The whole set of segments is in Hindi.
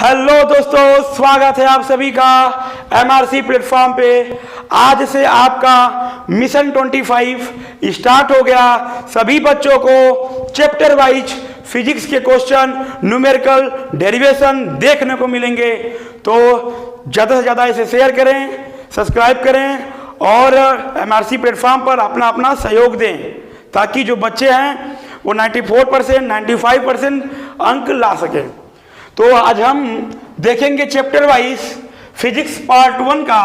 हेलो दोस्तों, स्वागत है आप सभी का एमआरसी प्लेटफॉर्म पे। आज से आपका मिशन 25 स्टार्ट हो गया। सभी बच्चों को चैप्टर वाइज फिजिक्स के क्वेश्चन, न्यूमेरिकल डेरिवेशन देखने को मिलेंगे। तो ज़्यादा से ज़्यादा इसे शेयर करें, सब्सक्राइब करें और एमआरसी प्लेटफॉर्म पर अपना अपना सहयोग दें, ताकि जो बच्चे हैं वो 94%, 95% अंक ला सकें। तो आज हम देखेंगे चैप्टर वाइज फिजिक्स पार्ट 1 का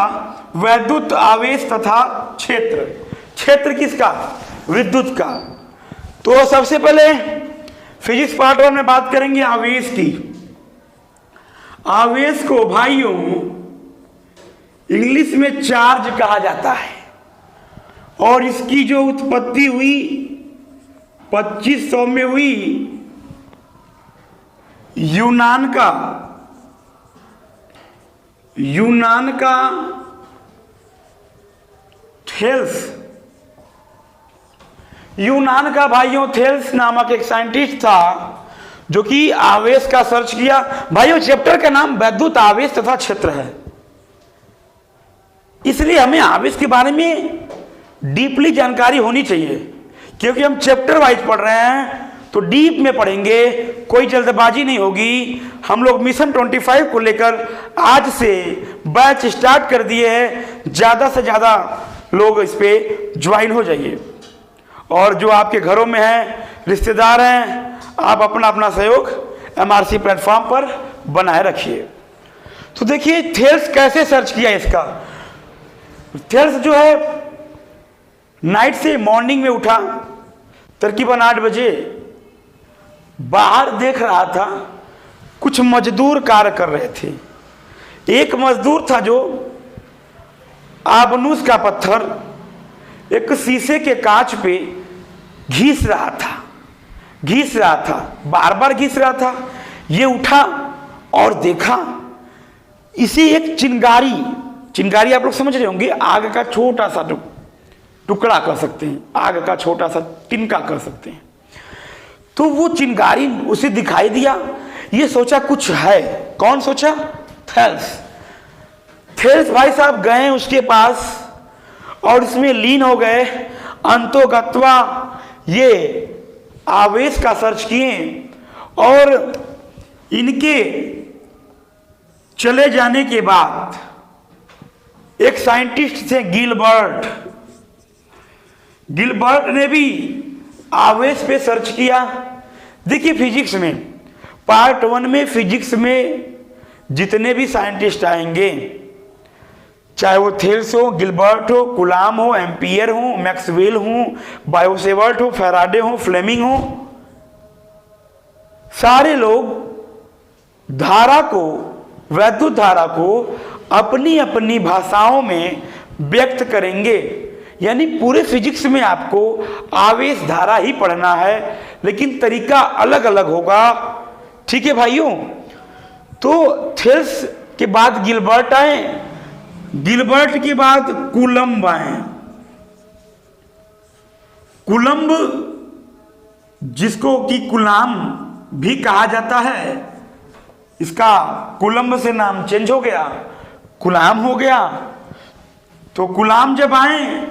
वैद्युत आवेश तथा क्षेत्र। क्षेत्र किसका? विद्युत का। तो सबसे पहले फिजिक्स पार्ट 1 में बात करेंगे आवेश की। आवेश को भाइयों इंग्लिश में चार्ज कहा जाता है और इसकी जो उत्पत्ति हुई 2500 में हुई यूनान का थेल्स, यूनान का भाइयों थेल्स नामक एक साइंटिस्ट था जो कि आवेश का सर्च किया। भाइयों चैप्टर का नाम वैद्युत आवेश तथा क्षेत्र है, इसलिए हमें आवेश के बारे में डीपली जानकारी होनी चाहिए। क्योंकि हम चैप्टर वाइज पढ़ रहे हैं तो डीप में पढ़ेंगे, कोई जल्दबाजी नहीं होगी। हम लोग मिशन 25 को लेकर आज से बैच स्टार्ट कर दिए हैं। ज़्यादा से ज़्यादा लोग इस पे ज्वाइन हो जाइए और जो आपके घरों में हैं, रिश्तेदार हैं, आप अपना अपना सहयोग एमआरसी प्लेटफॉर्म पर बनाए रखिए। तो देखिए थेल्स कैसे सर्च किया इसका। थेल्स जो है नाइट से मॉर्निंग में उठा, तकरीबन 8 बजे बाहर देख रहा था कुछ मजदूर कार्य कर रहे थे। एक मजदूर था जो आबनूस का पत्थर एक शीशे के कांच पे घिस रहा था, बार बार घिस रहा था। ये उठा और देखा इसी एक चिंगारी आप लोग समझ रहे होंगे, आग का छोटा सा टुकड़ा कर सकते हैं, आग का छोटा सा तिनका कर सकते हैं। तो वो चिंगारी उसे दिखाई दिया। ये सोचा कुछ है। कौन सोचा? थेल्स भाई साहब गए उसके पास और इसमें लीन हो गए। अंतोगत्वा ये आवेश का सर्च किए और इनके चले जाने के बाद एक साइंटिस्ट थे गिलबर्ट ने भी आवेश पे सर्च किया। देखिए फिजिक्स में पार्ट 1 में फिजिक्स में जितने भी साइंटिस्ट आएंगे, चाहे वो थेल्स हो, गिलबर्ट हो, कूलाम हो, एम्पियर हो, मैक्सवेल हो, बायोसेवर्ट हो, फैराडे हो, फ्लेमिंग हो, सारे लोग धारा को, वैद्युत धारा को अपनी अपनी भाषाओं में व्यक्त करेंगे। यानी पूरे फिजिक्स में आपको आवेश धारा ही पढ़ना है, लेकिन तरीका अलग अलग होगा। ठीक है भाइयों। तो थेल्स के बाद गिलबर्ट आए, गिलबर्ट के बाद कूलम्ब आए। कूलम्ब जिसको कि कूलाम भी कहा जाता है, इसका कूलम्ब से नाम चेंज हो गया, कूलाम हो गया। तो कूलाम जब आए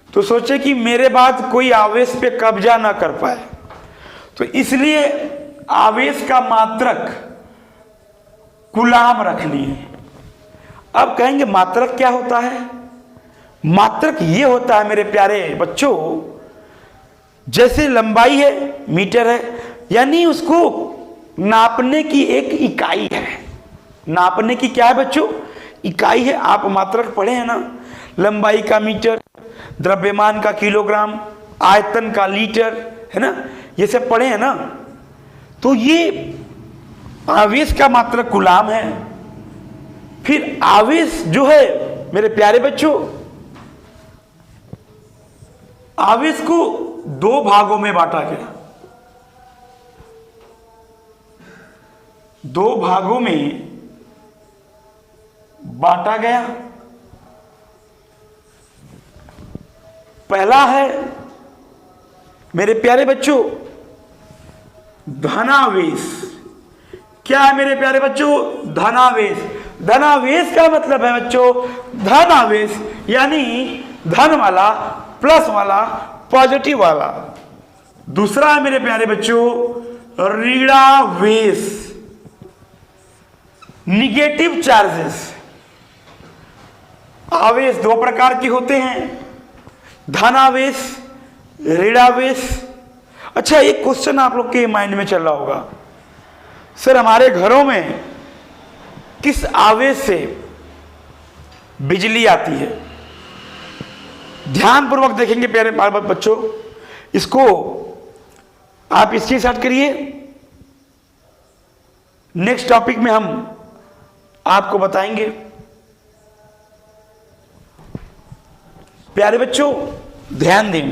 तो सोचे कि मेरे बाद कोई आवेश पे कब्जा ना कर पाए, तो इसलिए आवेश का मात्रक कूलाम रख लिए। अब कहेंगे मात्रक क्या होता है? मात्रक ये होता है मेरे प्यारे बच्चों, जैसे लंबाई है मीटर है, यानी उसको नापने की एक इकाई है। नापने की क्या है बच्चों? इकाई है। आप मात्रक पढ़े हैं ना, लंबाई का मीटर, द्रव्यमान का किलोग्राम, आयतन का लीटर, है ना, ये सब पढ़े हैं ना। तो ये आवेश का मात्रक कूलाम है। फिर आवेश जो है मेरे प्यारे बच्चों, आवेश को 2 भागों में बांटा गया। 2 भागों में बांटा गया। पहला है मेरे प्यारे बच्चों धनावेश। क्या है मेरे प्यारे बच्चों? धनावेश। धनावेश का मतलब है बच्चों धनावेश, यानी धन वाला, प्लस वाला, पॉजिटिव वाला। दूसरा है मेरे प्यारे बच्चों ऋणावेश, निगेटिव चार्जेस। आवेश दो प्रकार के होते हैं, धनावेश, ऋणावेश। अच्छा, एक क्वेश्चन आप लोग के माइंड में चल रहा होगा, सर हमारे घरों में किस आवेश से बिजली आती है? ध्यानपूर्वक देखेंगे प्यारे बच्चों, इसको आप स्क्रीनशॉट करिए। नेक्स्ट टॉपिक में हम आपको बताएंगे। प्यारे बच्चों ध्यान दें,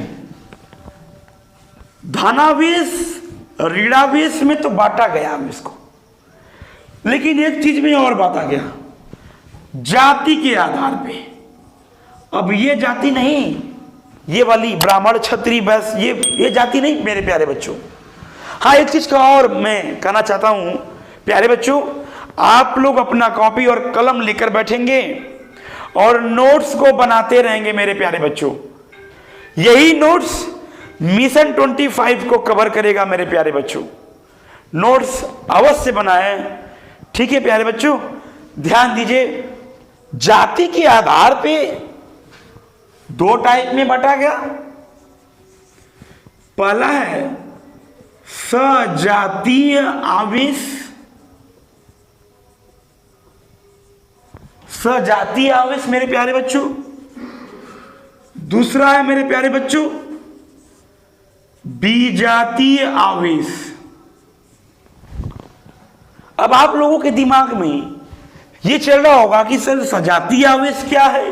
धनावेश ऋणावेश में तो बांटा गया हम इसको, लेकिन एक चीज में और बांटा गया, जाति के आधार पे। अब ये जाति नहीं, ये वाली ब्राह्मण क्षत्रिय वैश्य, ये जाति नहीं मेरे प्यारे बच्चों। हाँ, एक चीज का और मैं कहना चाहता हूं प्यारे बच्चों, आप लोग अपना कॉपी और कलम लेकर बैठेंगे और नोट्स को बनाते रहेंगे मेरे प्यारे बच्चों। यही नोट्स मिशन 25 को कवर करेगा मेरे प्यारे बच्चों। नोट्स अवश्य बनाएं, ठीक है प्यारे बच्चों। ध्यान दीजिए, जाति के आधार पे दो टाइप में बांटा गया। पहला है सजातीय आवेश, सजातीय आवेश मेरे प्यारे बच्चों। दूसरा है मेरे प्यारे बच्चों विजातीय आवेश। अब आप लोगों के दिमाग में ये चल रहा होगा कि सर सजातीय आवेश क्या है,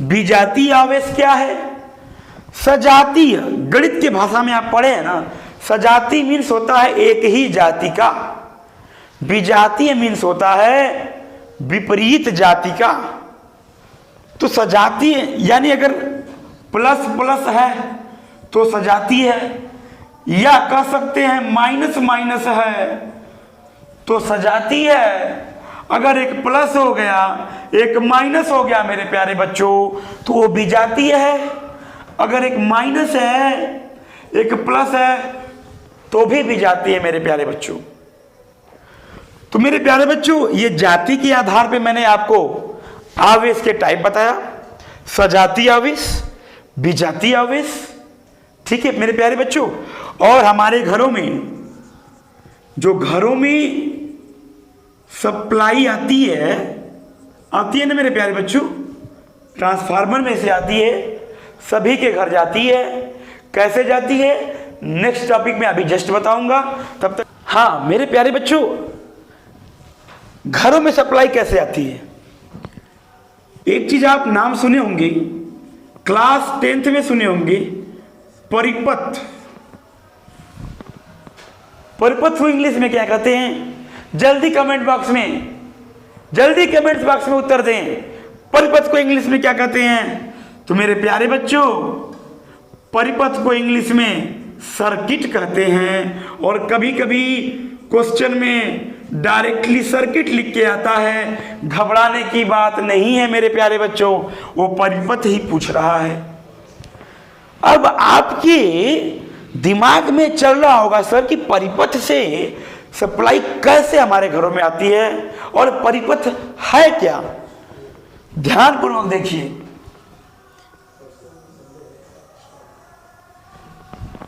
विजातीय आवेश क्या है? सजातीय गणित की भाषा में आप पढ़े हैं ना, सजातीय मीन्स होता है एक ही जाति का, विजातीय मीन्स होता है विपरीत जाति का। तो सजातीय यानी अगर प्लस प्लस है तो सजातीय है, या कह सकते हैं माइनस माइनस है तो सजातीय है। अगर एक प्लस हो गया एक माइनस हो गया मेरे प्यारे बच्चों तो वो विजातीय है। अगर एक माइनस है एक प्लस है तो भी विजातीय है मेरे प्यारे बच्चों। तो मेरे प्यारे बच्चों, ये जाति के आधार पे मैंने आपको आवेश के टाइप बताया, सजातीय आवेश, विजातीय आवेश, ठीक है मेरे प्यारे बच्चों। और हमारे घरों में जो घरों में सप्लाई आती है ना मेरे प्यारे बच्चों, ट्रांसफार्मर में से आती है, सभी के घर जाती है। कैसे जाती है नेक्स्ट टॉपिक में अभी जस्ट बताऊंगा, तब तक हाँ मेरे प्यारे बच्चों, घरों में सप्लाई कैसे आती है? एक चीज आप नाम सुने होंगे, क्लास 10th में सुने होंगे, परिपथ। परिपथ को इंग्लिश में क्या कहते हैं? जल्दी कमेंट बॉक्स में उत्तर दें, परिपथ को इंग्लिश में क्या कहते हैं? तो मेरे प्यारे बच्चों, परिपथ को इंग्लिश में सर्किट कहते हैं, और कभी कभी क्वेश्चन में डायरेक्टली सर्किट लिख के आता है। घबराने की बात नहीं है मेरे प्यारे बच्चों, वो परिपथ ही पूछ रहा है। अब आपके दिमाग में चल रहा होगा सर कि परिपथ से सप्लाई कैसे हमारे घरों में आती है और परिपथ है क्या? ध्यानपूर्वक देखिए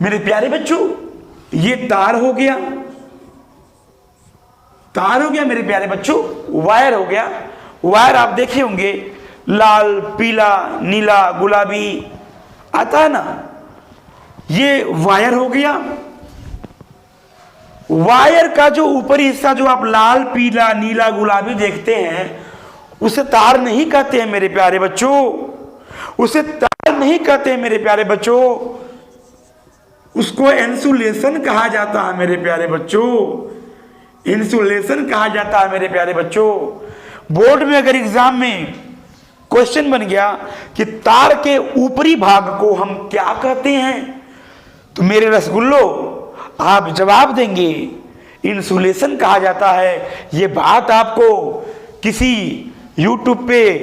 मेरे प्यारे बच्चों, ये तार हो गया मेरे प्यारे बच्चों, वायर हो गया। वायर आप देखे होंगे लाल, पीला, नीला, गुलाबी आता है ना, ये वायर हो गया। वायर का जो ऊपरी हिस्सा जो आप लाल, पीला, नीला, गुलाबी देखते हैं उसे तार नहीं कहते हैं मेरे प्यारे बच्चों, उसे तार नहीं कहते हैं मेरे प्यारे बच्चों, उसको इंसुलेशन कहा जाता है मेरे प्यारे बच्चों, इंसुलेशन कहा जाता है मेरे प्यारे बच्चों। बोर्ड में अगर एग्जाम में क्वेश्चन बन गया कि तार के ऊपरी भाग को हम क्या कहते हैं, तो मेरे रसगुल्लो आप जवाब देंगे इंसुलेशन कहा जाता है। ये बात आपको किसी यूट्यूब पे,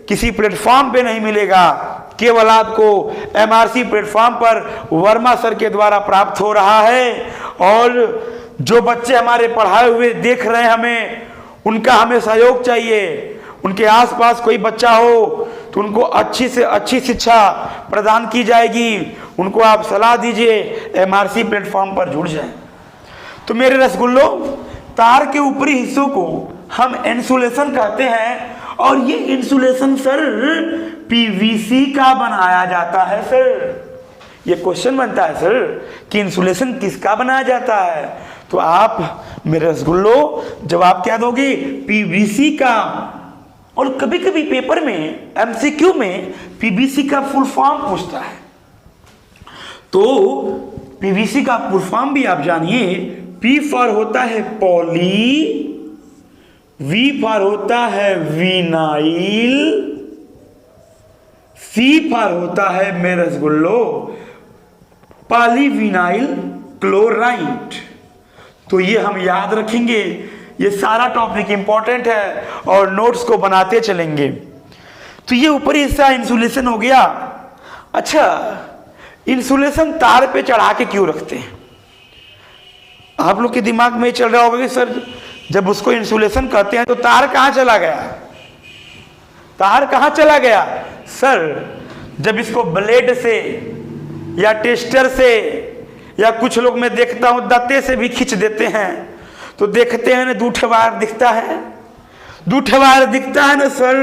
किसी प्लेटफॉर्म पे नहीं मिलेगा, केवल आपको MRC प्लेटफॉर्म पर वर्मा सर के द्वारा प्राप्त हो रहा है। और जो बच्चे हमारे पढ़ाए हुए देख रहे हैं हमें, उनका हमें सहयोग चाहिए। उनके आसपास कोई बच्चा हो तो उनको अच्छी से अच्छी शिक्षा प्रदान की जाएगी। उनको आप सलाह दीजिए, MRC प्लेटफॉर्म पर जुड़ जाएं। तो मेरे रसगुल्लों, तार के ऊपरी हिस्सों को हम इंसुलेशन कहते हैं, और ये इंसुलेशन सर PVC का बनाया जाता है। सर ये क्वेश्चन बनता है सर कि इंसुलेशन किसका बनाया जाता है, तो आप मेरे रसगुल्लों जवाब क्या दोगे? PVC का। और कभी कभी पेपर में MCQ में PVC का फुल फॉर्म पूछता है, तो PVC का फुल फॉर्म भी आप जानिए। P फॉर होता है पॉली, V फॉर होता है विनाइल, C फॉर होता है मेरे रसगुल्लो पॉलीविनाइल क्लोराइड। तो ये हम याद रखेंगे, ये सारा टॉपिक इंपॉर्टेंट है और नोट्स को बनाते चलेंगे। तो ये ऊपरी हिस्सा इंसुलेशन हो गया। अच्छा, इंसुलेशन तार पे चढ़ा के क्यों रखते हैं? आप लोग के दिमाग में चल रहा होगा कि सर जब उसको इंसुलेशन कहते हैं तो तार कहाँ चला गया? तार कहाँ चला गया? सर जब इसको ब्लेड से या टेस्टर से, या कुछ लोग मैं देखता हूं दांते से भी खींच देते हैं, तो देखते हैं ना दूठे वायर दिखता है, दूठे वायर दिखता है ना सर,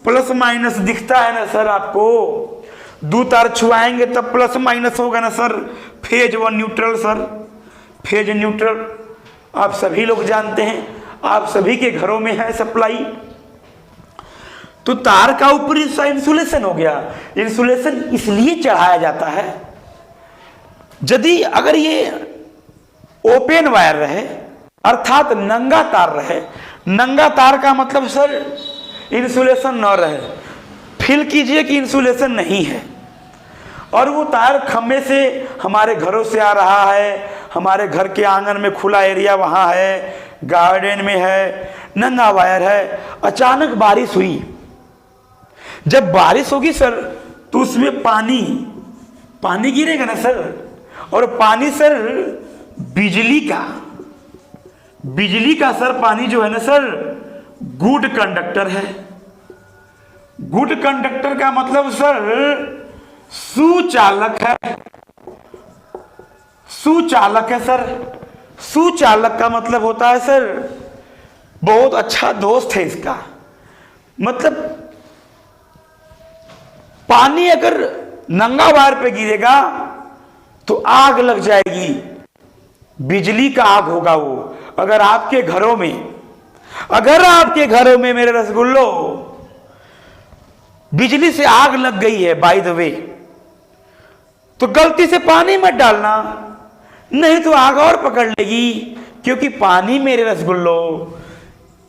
प्लस माइनस दिखता है ना सर। आपको दो तार छुआएंगे तब प्लस माइनस होगा ना सर। फेज व न्यूट्रल सर, फेज न्यूट्रल आप सभी लोग जानते हैं, आप सभी के घरों में है सप्लाई। तो तार का ऊपरी हिस्सा इंसुलेशन हो गया। इंसुलेशन इसलिए चढ़ाया जाता है, यदि अगर ये ओपन वायर रहे, अर्थात नंगा तार रहे, नंगा तार का मतलब सर इंसुलेशन न रहे, फील कीजिए कि इंसुलेशन नहीं है, और वो तार खम्भे से हमारे घरों से आ रहा है, हमारे घर के आंगन में खुला एरिया वहाँ है, गार्डन में है, नंगा वायर है। अचानक बारिश हुई, जब बारिश होगी सर तो उसमें पानी गिरेगा ना सर, और पानी सर बिजली का सर पानी जो है ना सर गुड कंडक्टर है। गुड कंडक्टर का मतलब सर सुचालक है, सुचालक है सर। सुचालक का मतलब होता है सर बहुत अच्छा दोस्त है इसका। मतलब पानी अगर नंगा वायर पे गिरेगा तो आग लग जाएगी, बिजली का आग होगा वो। अगर आपके घरों में मेरे रसगुल्लो बिजली से आग लग गई है बाय द वे, तो गलती से पानी मत डालना, नहीं तो आग और पकड़ लेगी, क्योंकि पानी मेरे रसगुल्लो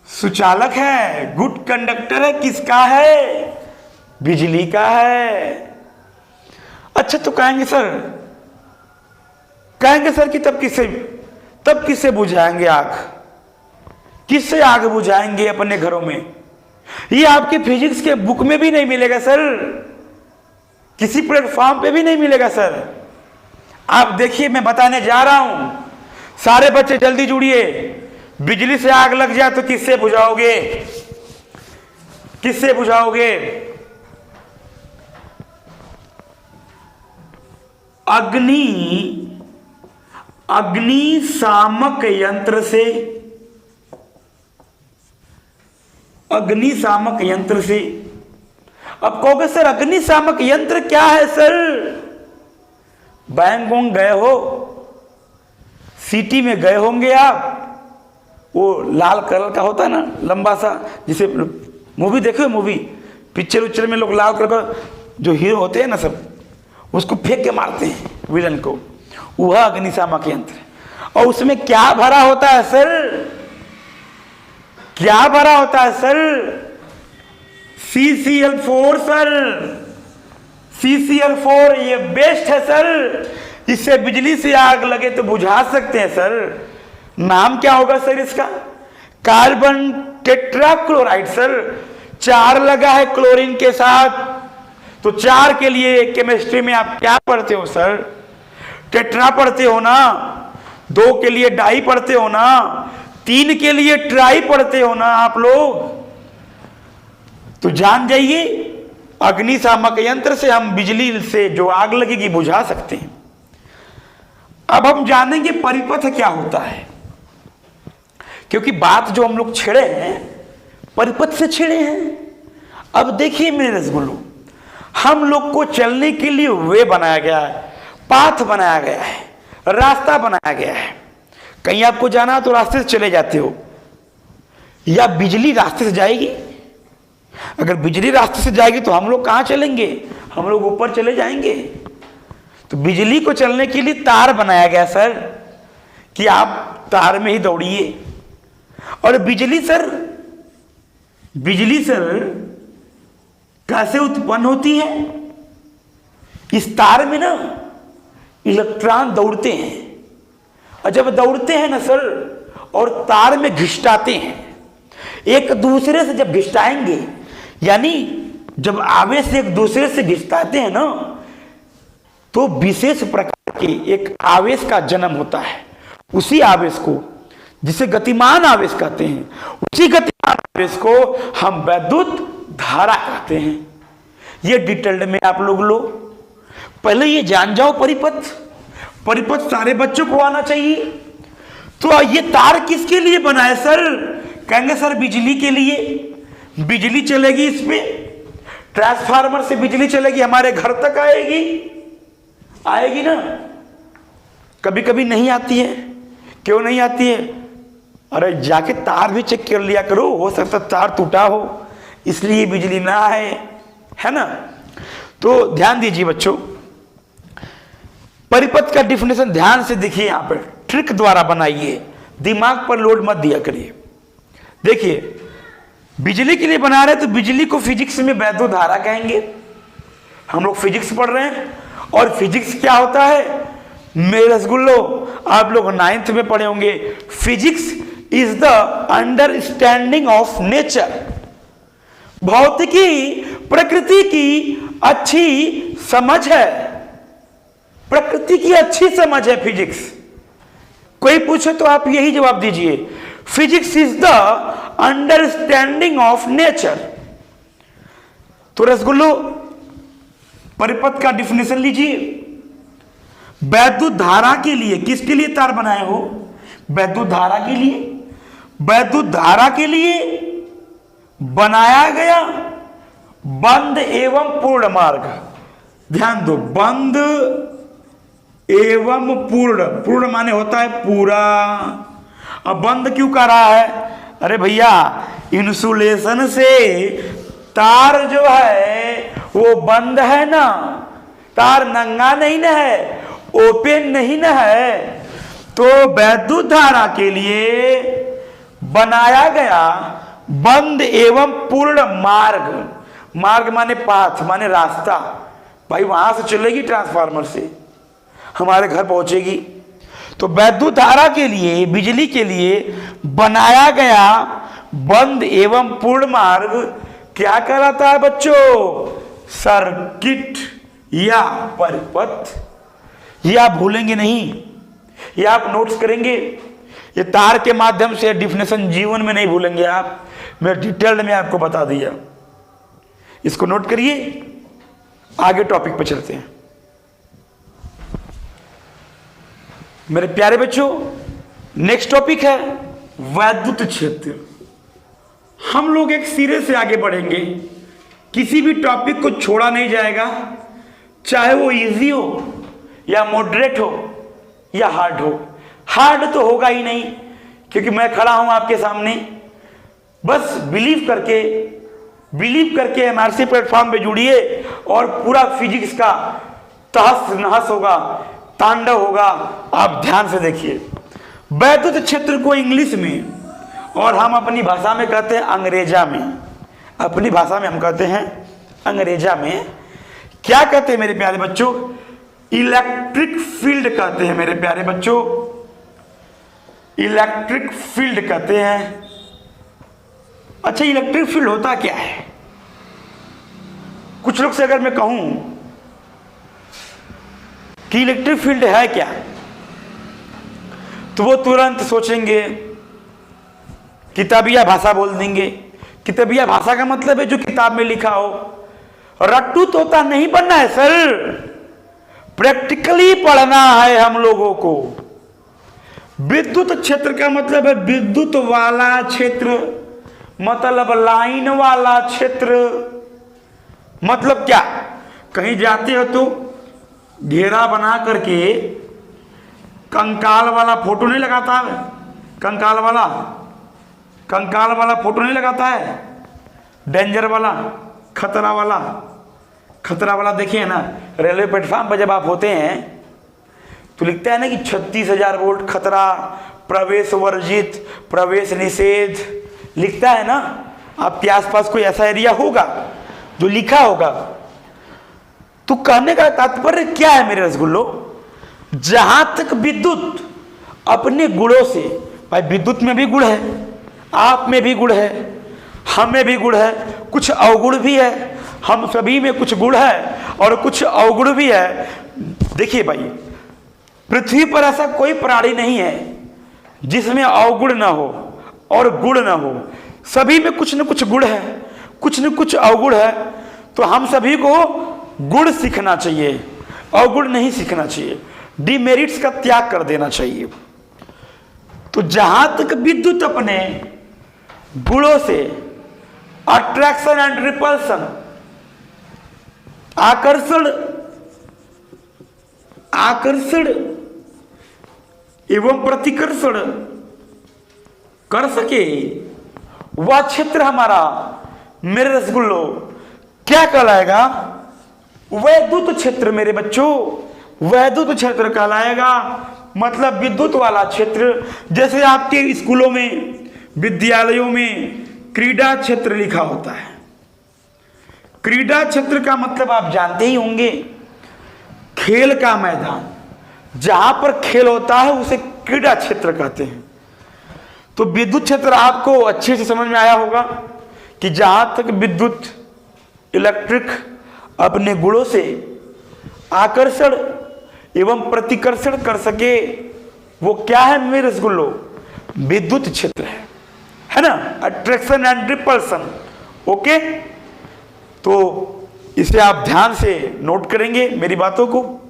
सुचालक है, गुड कंडक्टर है। किसका है? बिजली का है। अच्छा, तो कहेंगे सर कि तब किससे बुझाएंगे आग? किससे आग बुझाएंगे अपने घरों में? ये आपके फिजिक्स के बुक में भी नहीं मिलेगा सर, किसी प्लेटफॉर्म पे भी नहीं मिलेगा सर। आप देखिए, मैं बताने जा रहा हूं, सारे बच्चे जल्दी जुड़िए। बिजली से आग लग जाए तो किससे बुझाओगे? किससे बुझाओगे? अग्निशामक यंत्र से। अग्निशामक यंत्र से। अब कहोगे सर अग्निशामक यंत्र क्या है सर? बैंक गए हो, सिटी में गए होंगे आप, वो लाल कलर का होता है ना लंबा सा, जिसे मूवी देखो, मूवी पिक्चर उच्चर में लोग लाल कलर का जो हीरो होते हैं ना सब, उसको फेंक के मारते हैं विलन को, वह अग्निशामक यंत्र। और उसमें क्या भरा होता है सर? क्या भरा होता है सर? CCl4 sir. CCl4 ये बेस्ट है सर, इससे बिजली से आग लगे तो बुझा सकते हैं सर। नाम क्या होगा सर इसका? Carbon tetrachloride. सर 4 लगा है क्लोरीन के साथ, तो 4 के लिए केमिस्ट्री में आप क्या पढ़ते हो सर? टेट्रा पढ़ते हो ना, 2 के लिए डाई पढ़ते हो ना, 3 के लिए ट्राई पढ़ते हो ना आप लोग। तो जान जाइए, अग्निशामक यंत्र से हम बिजली से जो आग लगेगी बुझा सकते हैं। अब हम जानेंगे परिपथ क्या होता है, क्योंकि बात जो हम लोग छेड़े हैं परिपथ से छेड़े हैं। अब देखिए मेरे रसगुल्लो, हम लोग को चलने के लिए वे बनाया गया है, पाथ बनाया गया है, रास्ता बनाया गया है। कहीं आपको जाना तो रास्ते से चले जाते हो, या बिजली रास्ते से जाएगी। अगर बिजली रास्ते से जाएगी तो हम लोग कहां चलेंगे? हम लोग ऊपर चले जाएंगे। तो बिजली को चलने के लिए तार बनाया गया सर, कि आप तार में ही दौड़िए। और बिजली सर कैसे उत्पन्न होती है? इस तार में ना इलेक्ट्रॉन दौड़ते हैं, और जब दौड़ते हैं ना सर और तार में घिसटाते हैं, एक दूसरे से जब घिसटाएंगे, यानी जब आवेश एक दूसरे से घिसटाते हैं ना, तो विशेष प्रकार के एक आवेश का जन्म होता है। उसी आवेश को, जिसे गतिमान आवेश कहते हैं, उसी गतिमान आवेश को हम वैद्युत धारा कहते हैं। ये डिटेल्ड में आप लोग लो, पहले ये जान जाओ परिपथ सारे बच्चों को आना चाहिए। तो ये तार किसके लिए बना है सर? कहेंगे सर बिजली के लिए। बिजली चलेगी इस पे, ट्रांसफार्मर से बिजली चलेगी, हमारे घर तक आएगी ना। कभी कभी नहीं आती है। क्यों नहीं आती है? अरे जाके तार भी चेक कर लिया करो, हो सकता तार टूटा हो, इसलिए बिजली ना आए, है ना। तो ध्यान दीजिए बच्चों, परिपथ का डिफिनेशन ध्यान से देखिए, यहां पर ट्रिक द्वारा बनाइए, दिमाग पर लोड मत दिया करिए। देखिए बिजली के लिए बना रहे तो बिजली को फिजिक्स में वैद्युत धारा कहेंगे। हम लोग फिजिक्स पढ़ रहे हैं, और फिजिक्स क्या होता है मेरे रसगुल्लो? आप लोग 9th में पढ़े होंगे, physics is the understanding of nature. भौतिकी प्रकृति की अच्छी समझ है, प्रकृति की अच्छी समझ है फिजिक्स। कोई पूछे तो आप यही जवाब दीजिए, physics is the understanding of nature. तो रसगुल्लो परिपथ का डिफिनेशन लीजिए। वैद्युत धारा के लिए, किसके लिए तार बनाए हो? वैद्युत धारा के लिए। वैद्युत धारा के लिए बनाया गया बंद एवं पूर्ण मार्ग। ध्यान दो, बंद एवं पूर्ण। पूर्ण माने होता है पूरा। अब बंद क्यों कर रहा है? अरे भैया इंसुलेशन से तार जो है वो बंद है ना, तार नंगा नहीं ना है, ओपन नहीं ना है। तो वैद्युत धारा के लिए बनाया गया बंद एवं पूर्ण मार्ग। मार्ग माने पाथ, माने रास्ता। भाई वहां से चलेगी ट्रांसफार्मर से, हमारे घर पहुंचेगी। तो वैद्युत धारा के लिए, बिजली के लिए बनाया गया बंद एवं पूर्ण मार्ग क्या कहलाता है बच्चों? सर्किट या परिपथ। ये आप भूलेंगे नहीं, ये आप नोट्स करेंगे। ये तार के माध्यम से डिफिनेशन जीवन में नहीं भूलेंगे आप, मैं डिटेल्ड में आपको बता दिया। इसको नोट करिए, आगे टॉपिक पे चलते हैं। मेरे प्यारे बच्चों, नेक्स्ट टॉपिक है वैद्युत क्षेत्र। हम लोग एक सिरे से आगे बढ़ेंगे, किसी भी टॉपिक को छोड़ा नहीं जाएगा, चाहे वो इजी हो या मॉडरेट हो या हार्ड हो। हार्ड तो होगा ही नहीं, क्योंकि मैं खड़ा हूं आपके सामने। बस बिलीव करके एमआरसी प्लेटफॉर्म पे जुड़िए और पूरा फिजिक्स का तहस नहस होगा, तांडव होगा। आप ध्यान से देखिए। वैद्युत क्षेत्र को इंग्लिश में और हम अपनी भाषा में कहते हैं अंग्रेजा में। अपनी भाषा में हम कहते हैं अंग्रेजा में क्या कहते हैं मेरे प्यारे बच्चों? इलेक्ट्रिक फील्ड कहते हैं मेरे प्यारे बच्चों। इलेक्ट्रिक फील्ड कहते हैं। अच्छा, इलेक्ट्रिक फील्ड होता क्या है? कुछ लोग से अगर मैं कहूं कि इलेक्ट्रिक फील्ड है क्या, तो वो तुरंत सोचेंगे, किताबिया भाषा बोल देंगे। किताबिया भाषा का मतलब है जो किताब में लिखा हो। रट्टू तोता नहीं बनना है सर, प्रैक्टिकली पढ़ना है हम लोगों को। विद्युत क्षेत्र का मतलब है विद्युत वाला क्षेत्र, मतलब लाइन वाला क्षेत्र। मतलब क्या, कहीं जाते हो तो घेरा बना करके कंकाल वाला फोटो नहीं लगाता है? कंकाल वाला फोटो नहीं लगाता है? डेंजर वाला, खतरा वाला देखिए ना, रेलवे प्लेटफॉर्म पर जब आप होते हैं तो लिखता है ना कि 36,000 वोल्ट खतरा, प्रवेश वर्जित, प्रवेश निषेध, लिखता है ना। आपके आसपास कोई ऐसा एरिया होगा जो लिखा होगा। तो कहने का तात्पर्य क्या है मेरे रसगुल्लो? जहां तक विद्युत अपने गुणों से, भाई विद्युत में भी गुण है, आप में भी गुण है, हम में भी गुण है, कुछ अवगुण भी है। हम सभी में कुछ गुण है और कुछ अवगुण भी है। देखिए भाई, पृथ्वी पर ऐसा कोई प्राणी नहीं है जिसमें अवगुण ना हो और गुण ना हो। सभी में कुछ न कुछ गुण है, कुछ न कुछ अवगुण है। तो हम सभी को गुण सीखना चाहिए, अवगुण नहीं सीखना चाहिए। डिमेरिट्स का त्याग कर देना चाहिए। तो जहां तक विद्युत अपने गुणों से, अट्रैक्शन एंड रिपल्सन, आकर्षण एवं प्रतिकर्षण कर सके, वह क्षेत्र हमारा मेरे रसगुल्लो क्या कहलाएगा? वैद्युत क्षेत्र मेरे बच्चों, वैद्युत क्षेत्र कहलाएगा। मतलब विद्युत वाला क्षेत्र। जैसे आपके स्कूलों में, विद्यालयों में क्रीड़ा क्षेत्र लिखा होता है। क्रीड़ा क्षेत्र का मतलब आप जानते ही होंगे, खेल का मैदान। जहां पर खेल होता है उसे क्रीड़ा क्षेत्र कहते हैं। तो विद्युत क्षेत्र आपको अच्छे से समझ में आया होगा कि जहां तक विद्युत, इलेक्ट्रिक अपने गुणों से आकर्षण एवं प्रतिकर्षण कर सके, वो क्या है मेरे रसगुल्लो? विद्युत क्षेत्र है ना, अट्रैक्शन एंड रिपल्सन। ओके, तो इसे आप ध्यान से नोट करेंगे मेरी बातों को।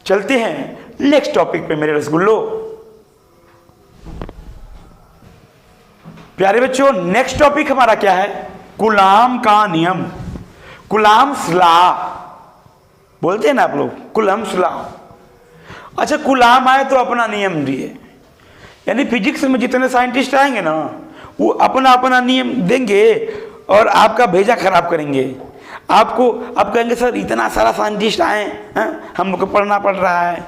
चलते हैं नेक्स्ट टॉपिक पे मेरे रसगुल्लो। प्यारे बच्चों, नेक्स्ट टॉपिक हमारा क्या है? कूलाम का नियम, कूलाम्स लॉ बोलते हैं ना आप लोग, कूलाम्स लॉ। अच्छा, कूलाम आए तो अपना नियम दिए, यानी फिजिक्स में जितने साइंटिस्ट आएंगे ना, वो अपना अपना नियम देंगे और आपका भेजा खराब करेंगे। आपको आप कहेंगे सर इतना सारा साइंटिस्ट आए हैं, हम लोग को पढ़ना पड़ रहा है।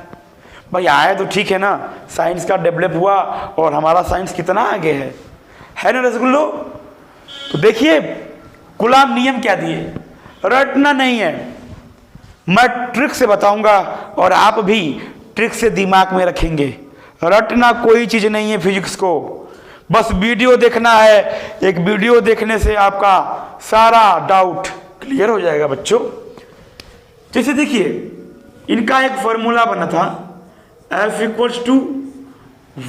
भाई आए तो ठीक है ना, साइंस का डेवलप हुआ और हमारा साइंस कितना आगे है ना रसगुल्लो। तो देखिए कूलाम नियम क्या दिए, रटना नहीं है, मैं ट्रिक से बताऊंगा और आप भी ट्रिक से दिमाग में रखेंगे। रटना कोई चीज नहीं है फिजिक्स को, बस वीडियो देखना है। एक वीडियो देखने से आपका सारा डाउट क्लियर हो जाएगा बच्चों। जैसे देखिए इनका एक फॉर्मूला बना था, F =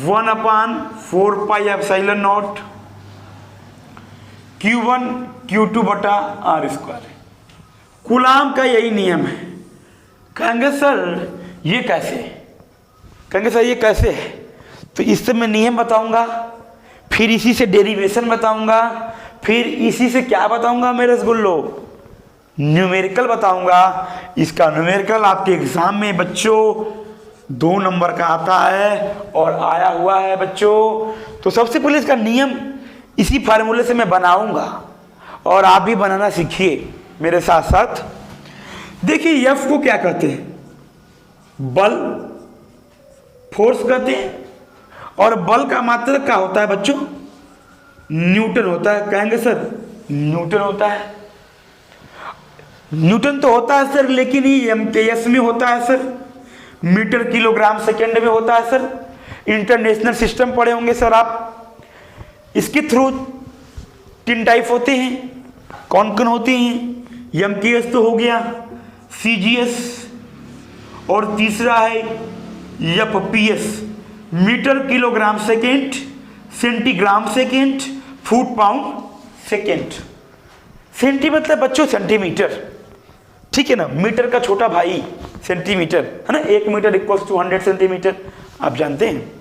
1/4πε0 Q1 Q2/r²। कूलाम का यही नियम है। कहेंगे सर ये कैसे, कहेंगे सर ये कैसे है, तो इससे मैं नियम बताऊंगा, फिर इसी से डेरिवेशन बताऊंगा, फिर इसी से क्या बताऊंगा मेरे रसगुल्लो, न्यूमेरिकल बताऊंगा। इसका न्यूमेरिकल आपके एग्जाम में बच्चों 2 नंबर का आता है और आया हुआ है बच्चों। तो सबसे पहले इसका नियम इसी फार्मूले से मैं बनाऊंगा और आप भी बनाना सीखिए मेरे साथ साथ। देखिए F को क्या कहते हैं? बल, फोर्स कहते हैं। और बल का मात्रक क्या होता है बच्चों? न्यूटन होता है। कहेंगे सर न्यूटन होता है, न्यूटन तो होता है सर, लेकिन ये MKS में होता है सर, मीटर किलोग्राम सेकेंड में होता है सर। इंटरनेशनल सिस्टम पढ़े होंगे सर आप। इसके थ्रू 3 टाइप होते हैं, कौन कौन होते हैं? एमकेएस तो हो गया, सीजीएस, और तीसरा है FPS, metre kilogram second, centigram second, foot pound second. Centi मतलब बच्चों सेंटीमीटर, ठीक है ना, मीटर का छोटा भाई सेंटीमीटर है ना, 1 मीटर इक्वल्स टू 100 सेंटीमीटर, आप जानते हैं।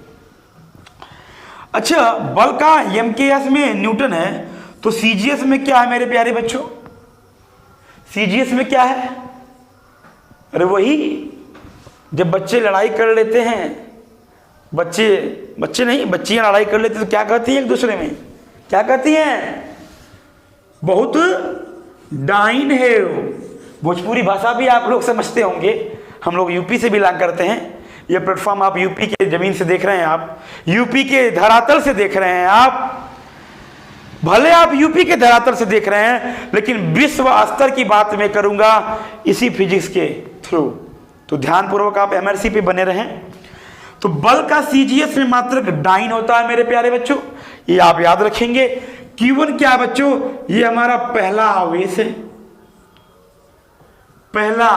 अच्छा, बल का एमकेएस में न्यूटन है, तो सीजीएस में क्या है मेरे प्यारे बच्चों? सीजीएस में क्या है? अरे वही जब बच्चे लड़ाई कर लेते हैं, बच्चे नहीं, बच्चियां लड़ाई कर लेते तो क्या कहती हैं एक दूसरे में? क्या कहती हैं? बहुत डाइन है वो। भोजपुरी भाषा भी आप लोग समझते होंगे, हम लोग यूपी से बिलोंग करते हैं। ये प्लेटफॉर्म आप यूपी के जमीन से देख रहे हैं, आप यूपी के धरातल से देख रहे हैं। आप भले आप यूपी के धरातल से देख रहे हैं, लेकिन विश्व स्तर की बात मैं करूंगा इसी फिजिक्स के थ्रू। तो ध्यानपूर्वक आप एमआरसी पे बने रहें। तो बल का सीजीएस में मात्रक डाइन होता है मेरे प्यारे बच्चों, ये आप याद रखेंगे। Q1 क्या है बच्चों? ये हमारा पहला आवेश है, पहला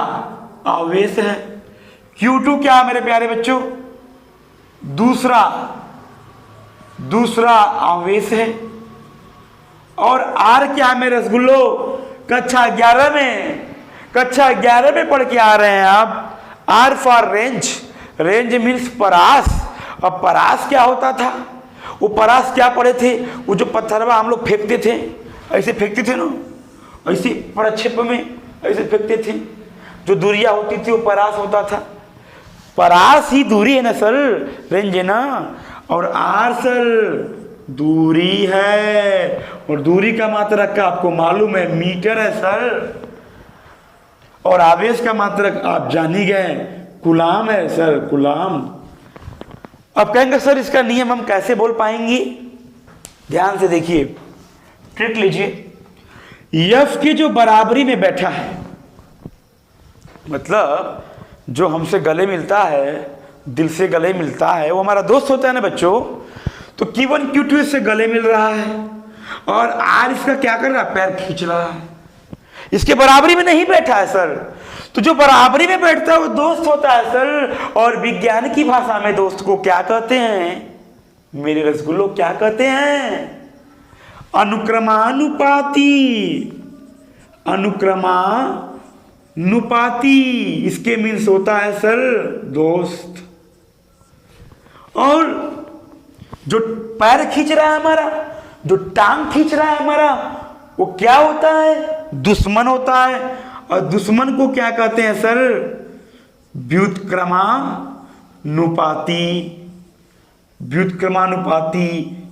आवेश है। Q2 क्या है मेरे प्यारे बच्चों? दूसरा आवेश है। और R क्या है मेरे रसगुल्लो? कक्षा 11 में पढ़ के आ रहे हैं आप। R for range, range means परास। अब परास क्या होता था? वो परास क्या पढ़े थे? वो जो पत्थरवा हम लोग फेंकते थे, ऐसे फेंकते थे ना, ऐसे प्रक्षेप में ऐसे फेंकते थे, जो दूरियां होती थी वो परास होता था। परास ही दूरी है ना सर, रेंज है ना। और आर सर दूरी है, और दूरी का मात्रक का आपको मालूम है मीटर है सर। और आवेश का मात्रक आप जान ही गए, कूलाम है सर, कूलाम। अब कहेंगे सर इसका नियम हम कैसे बोल पाएंगे? ध्यान से देखिए, ट्रिक लीजिए। एफ की जो बराबरी में बैठा है, मतलब जो हमसे गले मिलता है, दिल से गले मिलता है, वो हमारा दोस्त होता है ना बच्चों। तो Q1 Q2 से गले मिल रहा है, और आर इसका क्या कर रहा है? पैर खींच रहा है। इसके बराबरी में नहीं बैठा है सर। तो जो बराबरी में बैठता है वो दोस्त होता है सर। और विज्ञान की भाषा में दोस्त को क्या कहते हैं मेरे रसगुल्लो? क्या कहते हैं? अनुक्रमानुपाती। अनुक्रमानुपाती इसके मीन्स होता है सर दोस्त। और जो पैर खींच रहा है हमारा, जो टांग खींच रहा है हमारा, वो क्या होता है? दुश्मन होता है। और दुश्मन को क्या कहते हैं सर? व्युत्क्रमानुपाती। व्युत्क्रमानुपाती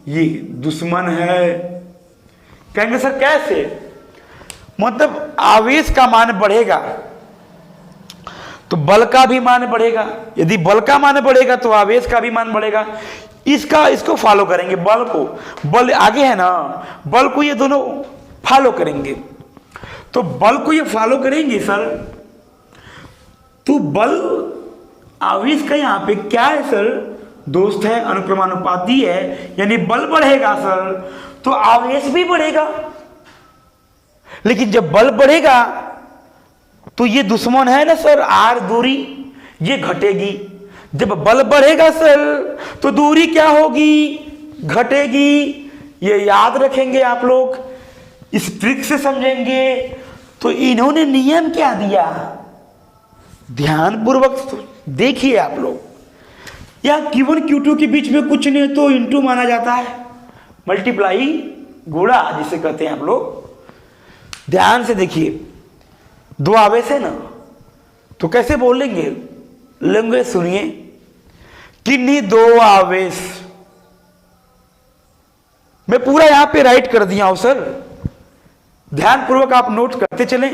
ये दुश्मन है। कहेंगे सर कैसे? मतलब आवेश का मान बढ़ेगा तो बल का भी मान बढ़ेगा, यदि बल का मान बढ़ेगा तो आवेश का भी मान बढ़ेगा। इसको फॉलो करेंगे, बल को, बल आगे है ना, बल को ये दोनों फॉलो करेंगे। तो बल को ये फॉलो करेंगे सर, तो बल आवेश का यहां पे क्या है सर? दोस्त है, अनुक्रमानुपाती है, यानी बल बढ़ेगा सर तो आवेश भी बढ़ेगा। लेकिन जब बल बढ़ेगा तो ये दुश्मन है ना सर, आर दूरी, ये घटेगी। जब बल बढ़ेगा सर तो दूरी क्या होगी? घटेगी। ये याद रखेंगे आप लोग, इस ट्रिक से समझेंगे। तो इन्होंने नियम क्या दिया? ध्यानपूर्वक देखिए आप लोग। या Q1 Q2 के बीच में कुछ नहीं तो इंटू माना जाता है, मल्टीप्लाई, गुणा जिसे कहते हैं आप लोग। ध्यान से देखिए, दो आवेश है ना, तो कैसे बोलेंगे? लेंगे, सुनिए। किन्हीं दो आवेश, मैं पूरा यहां पे राइट कर दिया हूं सर, ध्यानपूर्वक आप नोट करते चलें।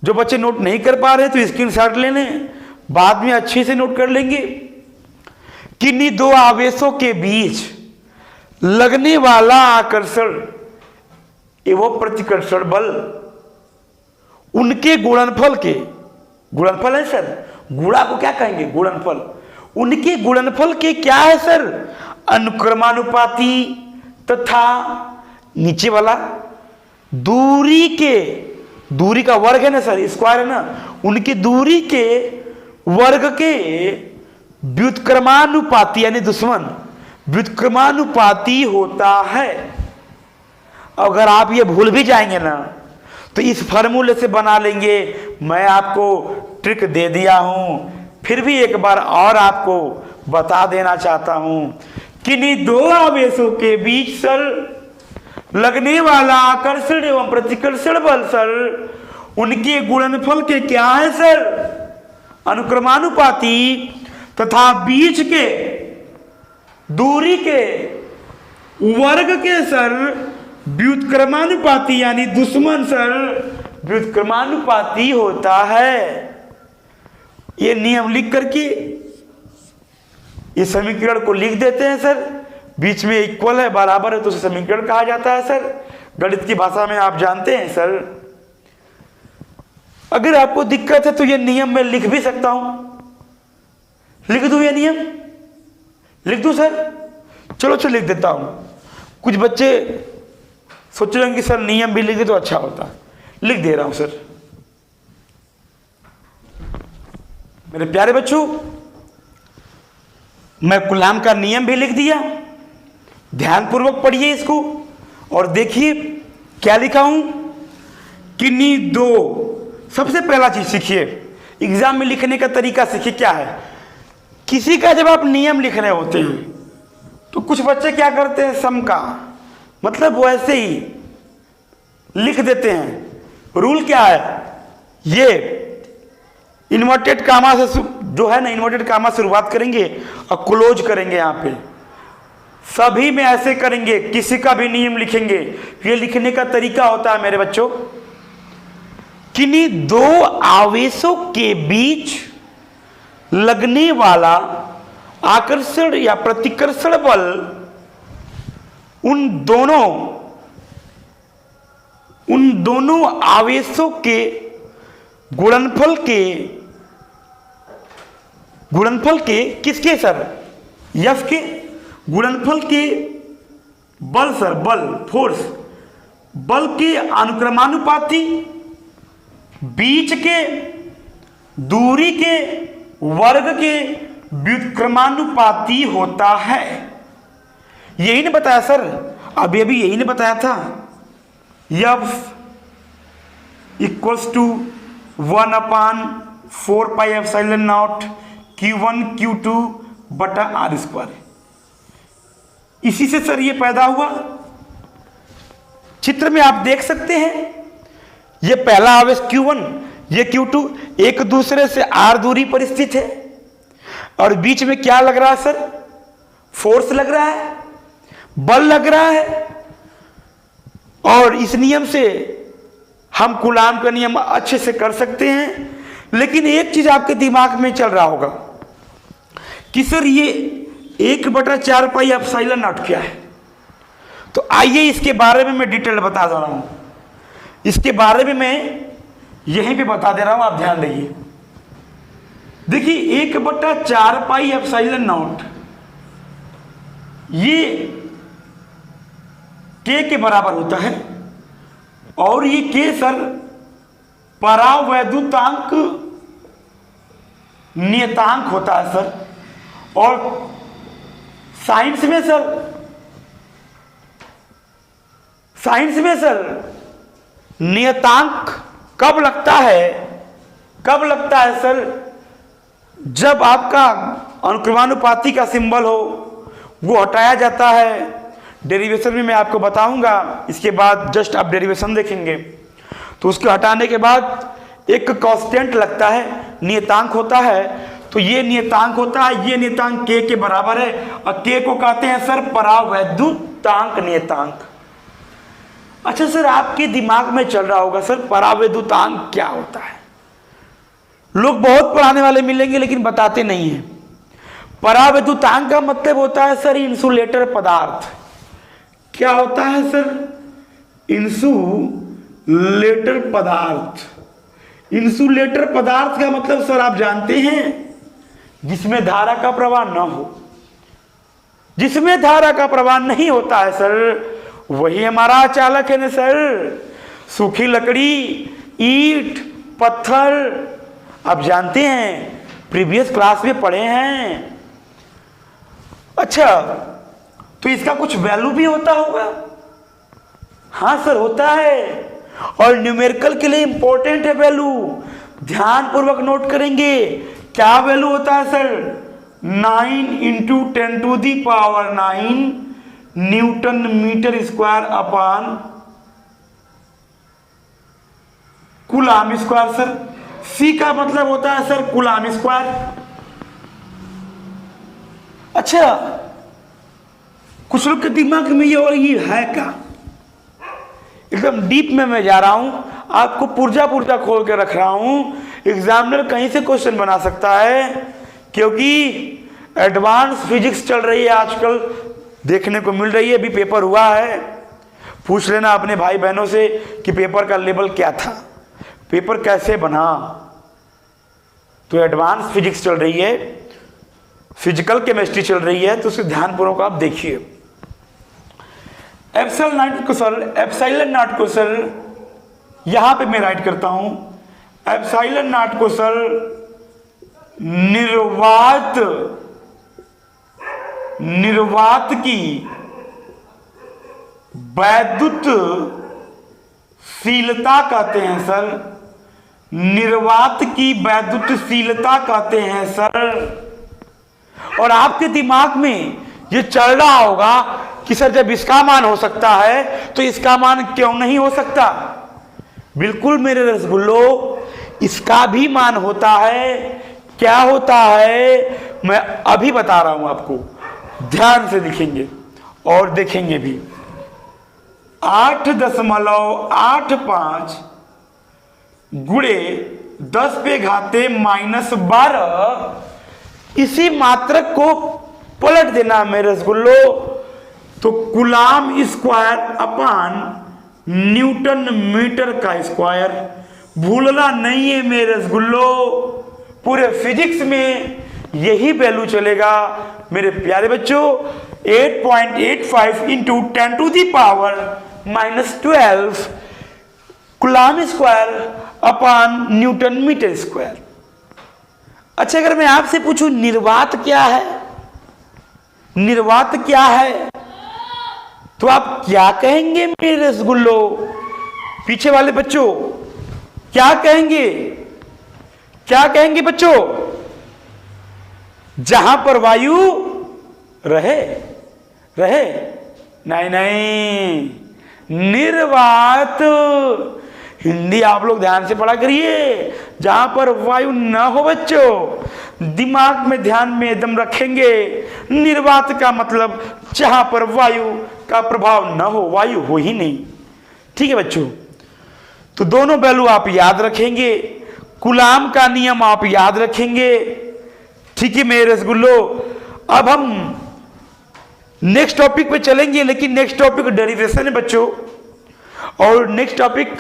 जो बच्चे नोट नहीं कर पा रहे तो स्क्रीनशॉट ले लें, बाद में अच्छे से नोट कर लेंगे। किन्हीं दो आवेशों के बीच लगने वाला आकर्षण एवं प्रतिकर्षण बल, उनके गुणनफल के, गुणनफल है सर, गुणा को क्या कहेंगे? गुणनफल। उनके गुणनफल के क्या है सर? अनुक्रमानुपाती तथा नीचे वाला दूरी का वर्ग है ना सर, स्क्वायर है ना, उनकी दूरी के वर्ग के व्युत्क्रमानुपाती यानी दुश्मन व्युत्क्रमानुपाती होता है। अगर आप ये भूल भी जाएंगे ना तो इस फार्मूले से बना लेंगे। मैं आपको ट्रिक दे दिया हूं, फिर भी एक बार और आपको बता देना चाहता हूं। किन्हीं दो आवेशों के बीच सर लगने वाला आकर्षण एवं प्रतिकर्षण बल सर, उनके गुणनफल के क्या है सर? अनुक्रमानुपाती तथा बीच के दूरी के वर्ग के सर व्युत्क्रमानुपाती यानी दुश्मन सर व्युत्क्रमानुपाती होता है। ये नियम लिख करके इस समीकरण को लिख देते हैं सर। बीच में इक्वल है, बराबर है, तो उसे समीकरण कहा जाता है सर। गणित की भाषा में आप जानते हैं सर। अगर आपको दिक्कत है तो ये नियम मैं लिख भी सकता हूं। लिख दूं ये नियम? लिख दूं सर? चलो लिख देता हूं। कुछ बच्चे सोच रहे हैं कि सर नियम भी लिखे तो अच्छा होता। लिख दे रहा हूं सर। मेरे प्यारे बच्चों, मैं कूलॉम का नियम भी लिख दिया। ध्यानपूर्वक पढ़िए इसको और देखिए क्या लिखा हूं। किन्हीं दो, सबसे पहला चीज सीखिए, एग्जाम में लिखने का तरीका सीखिए। क्या है? किसी का जब आप नियम लिख रहे होते हैं तो कुछ बच्चे क्या करते हैं, सम का मतलब वो ऐसे ही लिख देते हैं। रूल क्या है? ये इन्वर्टेड कामा से जो है ना, इन्वर्टेड कामा से शुरुआत करेंगे और क्लोज करेंगे। यहां पे सभी में ऐसे करेंगे, किसी का भी नियम लिखेंगे। ये लिखने का तरीका होता है मेरे बच्चों, किन्हीं दो आवेशों के बीच लगने वाला आकर्षण या प्रतिकर्षण बल उन दोनों आवेशों के गुणनफल के किसके सर? यफ के गुणनफल के बल सर, बल फोर्स, बल के अनुक्रमानुपाती बीच के दूरी के वर्ग के व्युत्क्रमानुपाती होता है। यही ने बताया सर, अभी यही ने बताया था। F equals to 1/4πε0 Q1 Q2 बटा R²। इसी से सर ये पैदा हुआ। चित्र में आप देख सकते हैं, ये पहला आवेश Q1, ये Q2 एक दूसरे से R दूरी पर स्थित है और बीच में क्या लग रहा है सर? फोर्स लग रहा है, बल लग रहा है। और इस नियम से हम कूलॉम का नियम अच्छे से कर सकते हैं। लेकिन एक चीज आपके दिमाग में चल रहा होगा कि सर ये 1/4πε0 क्या है? तो आइए इसके बारे में मैं डिटेल बता दे रहा हूं। इसके बारे में मैं यहीं पे बता दे रहा हूं, आप ध्यान देंगे। देखिए 1/4πε0 ये K के बराबर होता है और ये K सर परावैद्युतांक नियतांक होता है सर। और साइंस में सर नियतांक कब लगता है सर? जब आपका अनुक्रमानुपाती का सिंबल हो, वो हटाया जाता है। डेरिवेशन में मैं आपको बताऊंगा, इसके बाद जस्ट आप डेरिवेशन देखेंगे तो उसके हटाने के बाद एक कांस्टेंट लगता है, नियतांक होता है। तो ये नियतांक होता है, ये नियतांक K के बराबर है और K को कहते हैं सर परावैद्युतांक नियतांक। अच्छा सर, आपके दिमाग में चल रहा होगा सर परावैद्युतांक क्या होता है? लोग बहुत पढ़ाने वाले मिलेंगे लेकिन बताते नहीं हैं। परावैद्युतांक का मतलब होता है सर इंसुलेटर पदार्थ। क्या होता है सर? इंसुलेटर पदार्थ। इंसुलेटर पदार्थ का मतलब सर आप जानते हैं जिसमें धारा का प्रवाह न हो। जिसमें धारा का प्रवाह नहीं होता है सर, वही हमारा चालक है ना सर। सूखी लकड़ी, ईंट, पत्थर, आप जानते हैं, प्रीवियस क्लास में पढ़े हैं। अच्छा, तो इसका कुछ वैल्यू भी होता होगा? हाँ सर, होता है, और न्यूमेरिकल के लिए इंपॉर्टेंट है वैल्यू। ध्यान पूर्वक नोट करेंगे। क्या वैल्यू होता है sir? 9 into 10⁹ newton metre square upon coulomb square sir. C का मतलब होता है सर कूलाम स्क्वायर। अच्छा, कुछ लोग के दिमाग में ये है क्या? एकदम डीप में मैं जा रहा हूं, आपको पुर्जा खोल के रख रहा हूं। एग्जामिनर कहीं से क्वेश्चन बना सकता है, क्योंकि एडवांस फिजिक्स चल रही है आजकल, देखने को मिल रही है। अभी पेपर हुआ है, पूछ लेना अपने भाई बहनों से कि पेपर का लेवल क्या था, पेपर कैसे बना। तो एडवांस फिजिक्स चल रही है, फिजिकल केमिस्ट्री चल रही है, तो उसे ध्यानपूर्वक आप देखिए। एप्सिलॉन नॉट को सर यहां पे मैं राइट करता हूं। एप्सिलॉन नॉट को सर निर्वात की वैद्युतशीलता कहते हैं सर। निर्वात की वैद्युतशीलता कहते हैं सर। और आपके दिमाग में ये चल रहा होगा कि सर जब इसका मान हो सकता है तो इसका मान क्यों नहीं हो सकता? बिल्कुल मेरे रसगुल्लो, इसका भी मान होता है। क्या होता है मैं अभी बता रहा हूं आपको, ध्यान से दिखेंगे और देखेंगे भी। 8.85 गुणे 10⁻⁻12 इसी मात्रक को पलट देना मेरे रसगुल्लो, तो coulomb square upon newton metre का स्क्वायर। भूलना नहीं है मेरे रसगुल्लो, पूरे फिजिक्स में यही वैल्यू चलेगा मेरे प्यारे बच्चों। 8.85 into 10⁻⁻12 coulomb square upon newton metre square. अच्छा, अगर मैं आपसे पूछूं निर्वात क्या है, निर्वात क्या है, तो आप क्या कहेंगे मेरे रसगुल्लो? पीछे वाले बच्चों क्या कहेंगे? क्या कहेंगे बच्चों? जहां पर वायु रहे। नहीं, निर्वात हिंदी आप लोग ध्यान से पढ़ा करिए। जहां पर वायु न हो बच्चों, दिमाग में ध्यान में एकदम रखेंगे। निर्वात का मतलब जहां पर वायु का प्रभाव न हो, वायु हो ही नहीं। ठीक है बच्चों, तो दोनों वैल्यू आप याद रखेंगे, कूलाम का नियम आप याद रखेंगे। ठीक है मेरे रसगुल्लो, अब हम नेक्स्ट टॉपिक पे चलेंगे, लेकिन नेक्स्ट टॉपिक डेरिवेशन है बच्चों। और नेक्स्ट टॉपिक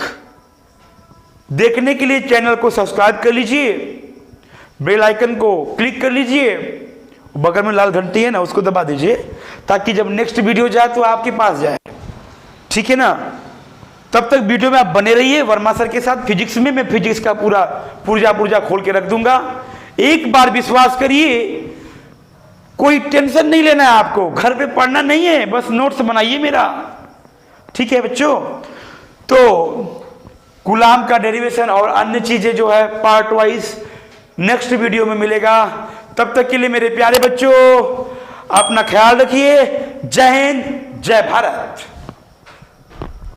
देखने के लिए चैनल को सब्सक्राइब कर लीजिए, बेल आइकन को क्लिक कर लीजिए, बगल में लाल घंटी है ना, उसको दबा दीजिए, ताकि जब नेक्स्ट वीडियो जाए तो आपके पास जाए। ठीक है ना? तब तक वीडियो में आप बने रहिए वर्मा सर के साथ। फिजिक्स में मैं फिजिक्स का पूरा पुर्जा खोल के रख दूंगा। एक बार विश्वास करिए, कोई टेंशन नहीं लेना है आपको, घर पे पढ़ना नहीं है, बस नोट्स बनाइए मेरा। ठीक है बच्चों, तो कूलाम का डेरिवेशन और अन्य चीजें जो है पार्ट वाइज नेक्स्ट वीडियो में मिलेगा। तब तक के लिए मेरे प्यारे बच्चों अपना ख्याल रखिए। जय हिंद, जय भारत।